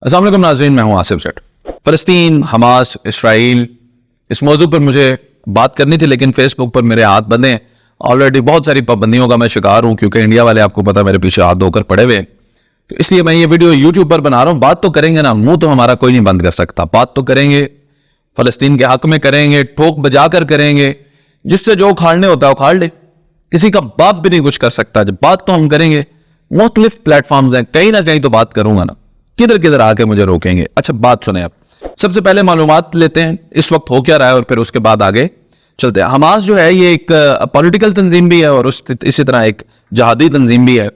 السلام علیکم ناظرین، میں ہوں آصف جٹ۔ فلسطین، حماس، اسرائیل، اس موضوع پر مجھے بات کرنی تھی لیکن فیس بک پر میرے ہاتھ بندھے ہیں۔ آلریڈی بہت ساری پابندیوں کا میں شکار ہوں کیونکہ انڈیا والے آپ کو پتا میرے پیچھے ہاتھ دھو کر پڑے ہوئے، تو اس لیے میں یہ ویڈیو یوٹیوب پر بنا رہا ہوں۔ بات تو کریں گے نا، منہ تو ہمارا کوئی نہیں بند کر سکتا، بات تو کریں گے، فلسطین کے حق میں کریں گے، ٹھوک بجا کر کریں گے، جس سے جو اکھاڑنے ہوتا ہے اکھاڑ لے، کسی کا باپ بھی نہیں کچھ کر سکتا۔ جب بات تو ہم کریں گے، مختلف پلیٹ فارمز ہیں، کہیں نہ کہیں تو بات کروں گا نا، کدھر آ کے مجھے روکیں گے۔ اچھا بات سنیں، اب سب سے پہلے معلومات لیتے ہیں اس وقت ہو کیا رہا ہے اور پھر اس کے بعد آگے چلتے ہیں۔ حماس جو ہے یہ ایک پولیٹیکل تنظیم بھی ہے اور اسی طرح ایک جہادی تنظیم بھی ہے،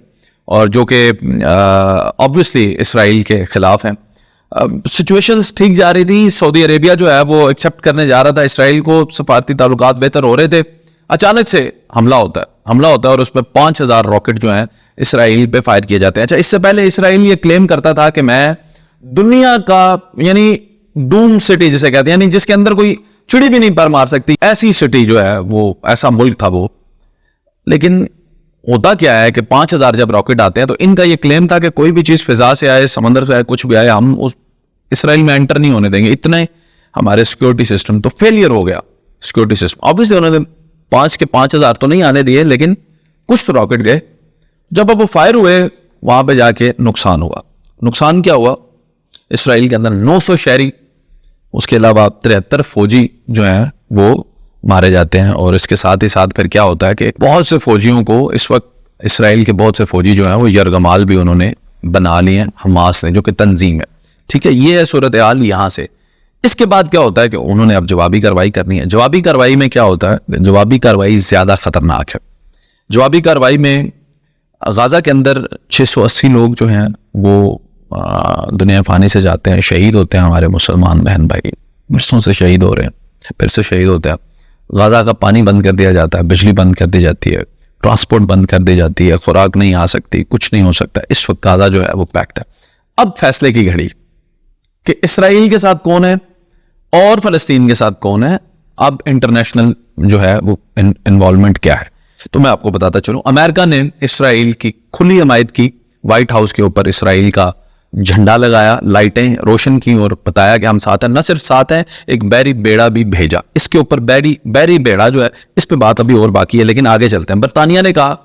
اور جو کہ obviously اسرائیل کے خلاف ہیں۔ سچویشنز ٹھیک جا رہی تھی، سعودی عربیہ جو ہے وہ ایکسیپٹ کرنے جا رہا تھا اسرائیل کو، سفارتی تعلقات بہتر ہو رہے تھے، اچانک سے حملہ ہوتا ہے اور اس میں 5000 راکٹ جو ہیں اسرائیل پہ فائر کیے جاتے ہیں۔ اچھا، اس سے پہلے اسرائیل یہ کلیم کرتا تھا کہ میں دنیا کا یعنی ڈوم سٹی جسے کہتے ہیں، یعنی جس کے اندر کوئی چڑی بھی نہیں پر مار سکتی، ایسی سٹی جو ہے وہ، ایسا ملک تھا وہ۔ لیکن ہوتا کیا ہے کہ 5000 جب راکٹ آتے ہیں تو ان کا یہ کلیم تھا کہ کوئی بھی چیز فضا سے آئے، سمندر سے آئے، کچھ بھی آئے، ہم اس اسرائیل میں انٹر نہیں ہونے دیں گے۔ اتنے ہمارے سیکورٹی سسٹم تو فیلئر ہو گیا، سیکورٹی سسٹم obviously انہوں نے 5000 تو نہیں آنے دیے، لیکن کچھ تو راکٹ گئے۔ جب اب وہ فائر ہوئے وہاں پہ جا کے نقصان ہوا۔ نقصان کیا ہوا؟ اسرائیل کے اندر 900 شہری، اس کے علاوہ 73 فوجی جو ہیں وہ مارے جاتے ہیں، اور اس کے ساتھ ہی ساتھ پھر کیا ہوتا ہے کہ بہت سے فوجیوں کو اس وقت اسرائیل کے بہت سے فوجی جو ہیں وہ یرغمال بھی انہوں نے بنا لیے ہیں حماس نے، جو کہ تنظیم ہے۔ ٹھیک ہے، یہ ہے صورتحال یہاں سے۔ اس کے بعد کیا ہوتا ہے کہ انہوں نے اب جوابی کارروائی کرنی ہے۔ جوابی کارروائی میں کیا ہوتا ہے؟ جوابی کارروائی زیادہ خطرناک ہے۔ جوابی کارروائی میں غزہ کے اندر 680 لوگ جو ہیں وہ دنیا فانی سے جاتے ہیں، شہید ہوتے ہیں، ہمارے مسلمان بہن بھائی برسوں سے شہید ہو رہے ہیں، پھر سے شہید ہوتے ہیں۔ غزہ کا پانی بند کر دیا جاتا ہے، بجلی بند کر دی جاتی ہے، ٹرانسپورٹ بند کر دی جاتی ہے، خوراک نہیں آ سکتی، کچھ نہیں ہو سکتا۔ اس وقت غزہ جو ہے وہ پیکڈ ہے۔ اب فیصلے کی گھڑی کہ اسرائیل کے ساتھ کون ہے اور فلسطین کے ساتھ کون ہے۔ اب انٹرنیشنل جو ہے وہ انوالومنٹ کیا ہے، تو میں آپ کو بتاتا چلوں۔ امریکہ نے اسرائیل کی کھلی حمایت کی، وائٹ ہاؤس کے اوپر اسرائیل کا جھنڈا لگایا، لائٹیں روشن کی اور بتایا کہ ہم ساتھ ہیں۔ نہ صرف ساتھ ہیں، ایک بحری بیڑا بھی بھیجا۔ اس کے اوپر بحری بیڑا جو ہے، اس پہ بات ابھی اور باقی ہے لیکن آگے چلتے ہیں۔ برطانیہ نے کہا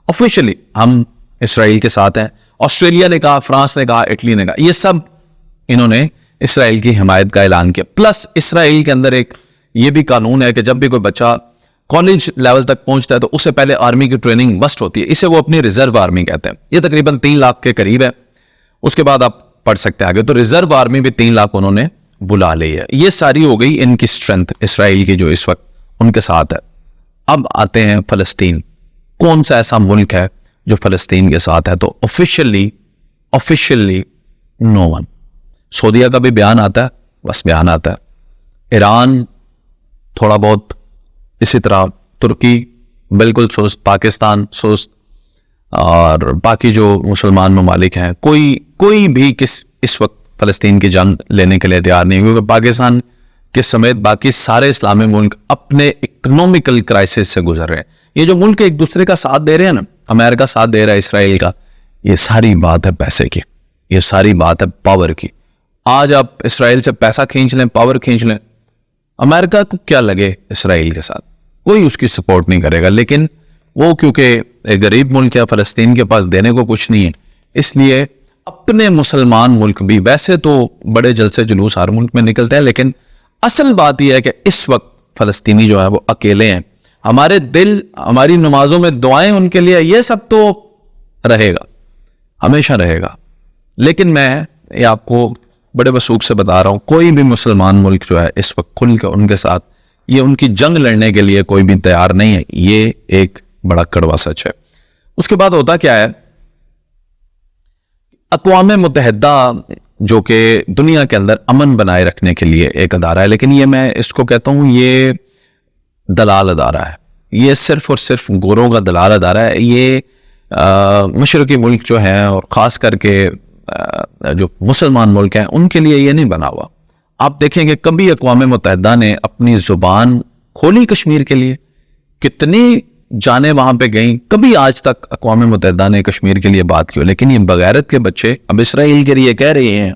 آفیشلی ہم اسرائیل کے ساتھ ہیں، آسٹریلیا نے کہا، فرانس نے کہا، اٹلی نے کہا، یہ سب انہوں نے اسرائیل کی حمایت کا اعلان کیا۔ پلس اسرائیل کے اندر ایک یہ بھی قانون ہے کہ جب بھی کوئی بچہ کالج لیول تک پہنچتا ہے تو اس سے پہلے آرمی کی ٹریننگ مسٹ ہوتی ہے۔ اسے وہ اپنی ریزرو آرمی کہتے ہیں۔ یہ تقریباً 3 لاکھ کے قریب ہے، اس کے بعد آپ پڑھ سکتے ہیں آگے۔ تو ریزرو آرمی بھی 3 لاکھ انہوں نے بلا لی ہے۔ یہ ساری ہو گئی ان کی اسٹرینتھ اسرائیل کی جو اس وقت ان کے ساتھ ہے۔ اب آتے ہیں فلسطین۔ کون سا ایسا ملک ہے جو فلسطین کے ساتھ ہے؟ تو آفیشلی نو ون۔ سعودیہ کا بھی بیان آتا ہے، بس بیان آتا ہے۔ ایران تھوڑا بہت، اسی طرح ترکی بالکل سست، پاکستان سست، اور باقی جو مسلمان ممالک ہیں کوئی بھی اس وقت فلسطین کی جنگ لینے کے لیے تیار نہیں، کیونکہ پاکستان کے سمیت باقی سارے اسلامی ملک اپنے اکنومیکل کرائسس سے گزر رہے ہیں۔ یہ جو ملک ایک دوسرے کا ساتھ دے رہے ہیں نا، امریکہ ساتھ دے رہا ہے اسرائیل کا، یہ ساری بات ہے پیسے کی، یہ ساری بات ہے پاور کی۔ آج آپ اسرائیل سے پیسہ کھینچ لیں، پاور کھینچ لیں، امریکہ کو کیا لگے اسرائیل کے ساتھ، کوئی اس کی سپورٹ نہیں کرے گا۔ لیکن وہ کیونکہ ایک غریب ملک ہے، فلسطین کے پاس دینے کو کچھ نہیں ہے، اس لیے اپنے مسلمان ملک بھی، ویسے تو بڑے جلسے جلوس ہر ملک میں نکلتے ہیں، لیکن اصل بات یہ ہے کہ اس وقت فلسطینی جو ہے وہ اکیلے ہیں۔ ہمارے دل، ہماری نمازوں میں دعائیں ان کے لیے، یہ سب تو رہے گا، ہمیشہ رہے گا۔ لیکن میں یہ آپ کو بڑے وثوق سے بتا رہا ہوں، کوئی بھی مسلمان ملک جو ہے اس وقت کھل کے ان کے ساتھ یہ ان کی جنگ لڑنے کے لیے کوئی بھی تیار نہیں ہے۔ یہ ایک بڑا کڑوا سچ ہے۔ اس کے بعد ہوتا کیا ہے؟ اقوام متحدہ جو کہ دنیا کے اندر امن بنائے رکھنے کے لیے ایک ادارہ ہے، لیکن یہ میں اس کو کہتا ہوں یہ دلال ادارہ ہے، یہ صرف اور صرف گوروں کا دلال ادارہ ہے۔ یہ مشرقی ملک جو ہیں اور خاص کر کے جو مسلمان ملک ہیں ان کے لیے یہ نہیں بنا ہوا۔ آپ دیکھیں کہ کبھی اقوام متحدہ نے اپنی زبان کھولی کشمیر کے لیے، کتنی جانیں وہاں پہ گئیں، کبھی آج تک اقوام متحدہ نے کشمیر کے لیے بات کی؟ لیکن یہ بغیرت کے بچے اب اسرائیل کے لیے کہہ رہے ہیں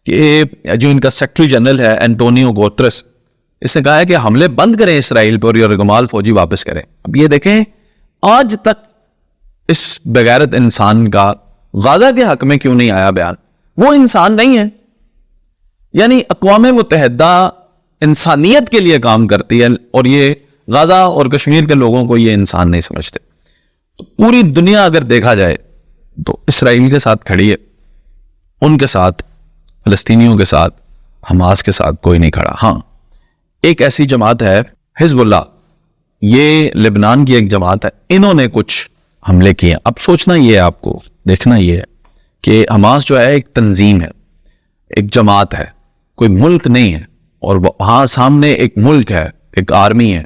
کہ جو ان کا سیکرٹری جنرل ہے اینٹونیو گوترس، اس نے کہا ہے کہ حملے بند کریں اسرائیل پر اور رگمال فوجی واپس کریں. اب یہ دیکھیں آج تک اس بغیرت انسان کا غزہ کے حق میں کیوں نہیں آیا بیان. وہ انسان نہیں ہے. یعنی اقوام متحدہ انسانیت کے لیے کام کرتی ہے اور یہ غزہ اور کشمیر کے لوگوں کو یہ انسان نہیں سمجھتے. تو پوری دنیا اگر دیکھا جائے تو اسرائیل کے ساتھ کھڑی ہے، ان کے ساتھ، فلسطینیوں کے ساتھ، حماس کے ساتھ کوئی نہیں کھڑا. ہاں ایک ایسی جماعت ہے حزب اللہ، یہ لبنان کی ایک جماعت ہے، انہوں نے کچھ حملے کیے. اب سوچنا یہ ہے، آپ کو دیکھنا یہ ہے کہ حماس جو ہے ایک تنظیم ہے، ایک جماعت ہے، کوئی ملک نہیں ہے. اور وہاں سامنے ایک ملک ہے، ایک آرمی ہے.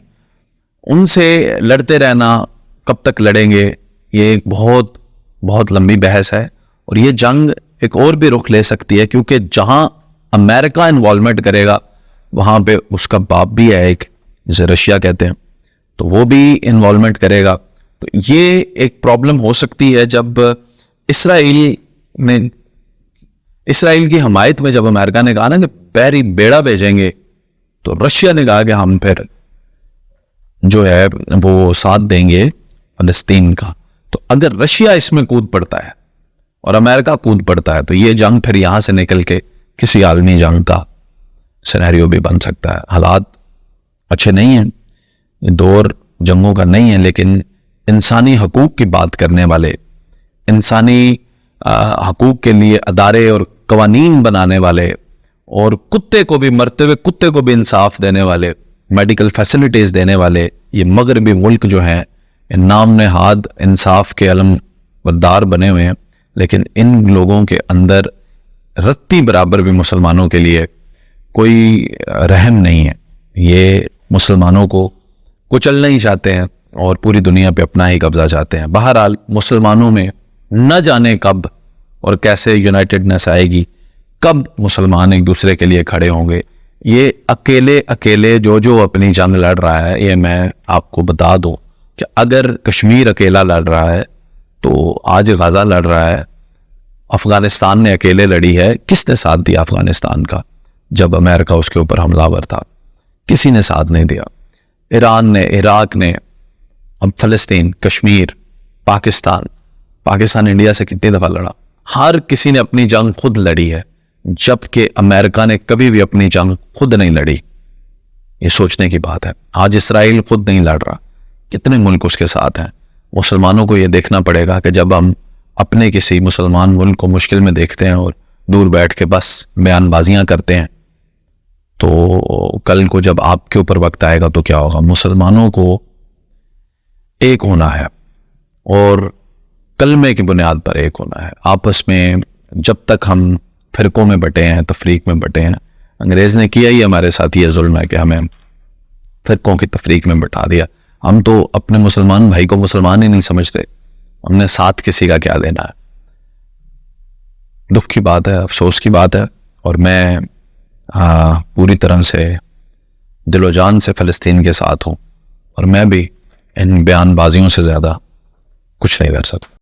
ان سے لڑتے رہنا، کب تک لڑیں گے، یہ ایک بہت بہت لمبی بحث ہے. اور یہ جنگ ایک اور بھی رخ لے سکتی ہے، کیونکہ جہاں امریکہ انوالومنٹ کرے گا وہاں پہ اس کا باپ بھی ہے ایک، جسے رشیا کہتے ہیں، تو وہ بھی انوالومنٹ کرے گا. تو یہ ایک پرابلم ہو سکتی ہے جب اسرائیل کی حمایت میں جب امریکہ نے کہا نا کہ بحری بیڑا بھیجیں گے، تو رشیا نے کہا کہ ہم پھر جو ہے وہ ساتھ دیں گے فلسطین کا. تو اگر رشیا اس میں کود پڑتا ہے اور امریکہ کود پڑتا ہے تو یہ جنگ پھر یہاں سے نکل کے کسی عالمی جنگ کا سینیریو بھی بن سکتا ہے. حالات اچھے نہیں ہیں، یہ دور جنگوں کا نہیں ہے، لیکن انسانی حقوق کی بات کرنے والے، انسانی حقوق کے لیے ادارے اور قوانین بنانے والے، اور کتے کو بھی، مرتے ہوئے کتے کو بھی انصاف دینے والے، میڈیکل فیسلٹیز دینے والے یہ مغربی ملک جو ہیں، نام نہاد انصاف کے علم بردار بنے ہوئے ہیں، لیکن ان لوگوں کے اندر رتی برابر بھی مسلمانوں کے لیے کوئی رحم نہیں ہے. یہ مسلمانوں کو کچلنا ہی چاہتے ہیں اور پوری دنیا پہ اپنا ہی قبضہ چاہتے ہیں. بہرحال مسلمانوں میں نہ جانے کب اور کیسے یونائٹڈنس آئے گی، کب مسلمان ایک دوسرے کے لیے کھڑے ہوں گے. یہ اکیلے جو اپنی جنگ لڑ رہا ہے، یہ میں آپ کو بتا دوں کہ اگر کشمیر اکیلا لڑ رہا ہے تو آج غزہ لڑ رہا ہے. افغانستان نے اکیلے لڑی ہے. کس نے ساتھ دیا افغانستان کا جب امریکہ اس کے اوپر حملہ آور تھا؟ کسی نے ساتھ نہیں دیا. ایران نے، عراق نے، اب فلسطین، کشمیر، پاکستان انڈیا سے کتنی دفعہ لڑا. ہر کسی نے اپنی جنگ خود لڑی ہے، جبکہ امریکہ نے کبھی بھی اپنی جنگ خود نہیں لڑی. یہ سوچنے کی بات ہے. آج اسرائیل خود نہیں لڑ رہا، کتنے ملک اس کے ساتھ ہیں. مسلمانوں کو یہ دیکھنا پڑے گا کہ جب ہم اپنے کسی مسلمان ملک کو مشکل میں دیکھتے ہیں اور دور بیٹھ کے بس بیان بازیاں کرتے ہیں، تو کل کو جب آپ کے اوپر وقت آئے گا تو کیا ہوگا؟ مسلمانوں کو ایک ہونا ہے اور کلمے کی بنیاد پر ایک ہونا ہے. آپس میں جب تک ہم فرقوں میں بٹے ہیں، تفریق میں بٹے ہیں، انگریز نے کیا ہی ہمارے ساتھ یہ ظلم ہے کہ ہمیں فرقوں کی تفریق میں بٹا دیا. ہم تو اپنے مسلمان بھائی کو مسلمان ہی نہیں سمجھتے، ہم نے ساتھ کسی کا کیا لینا ہے. دکھ کی بات ہے، افسوس کی بات ہے. اور میں پوری طرح سے دل و جان سے فلسطین کے ساتھ ہوں، اور میں بھی ان بیان بازیوں سے زیادہ کچھ نہیں کر سکتا.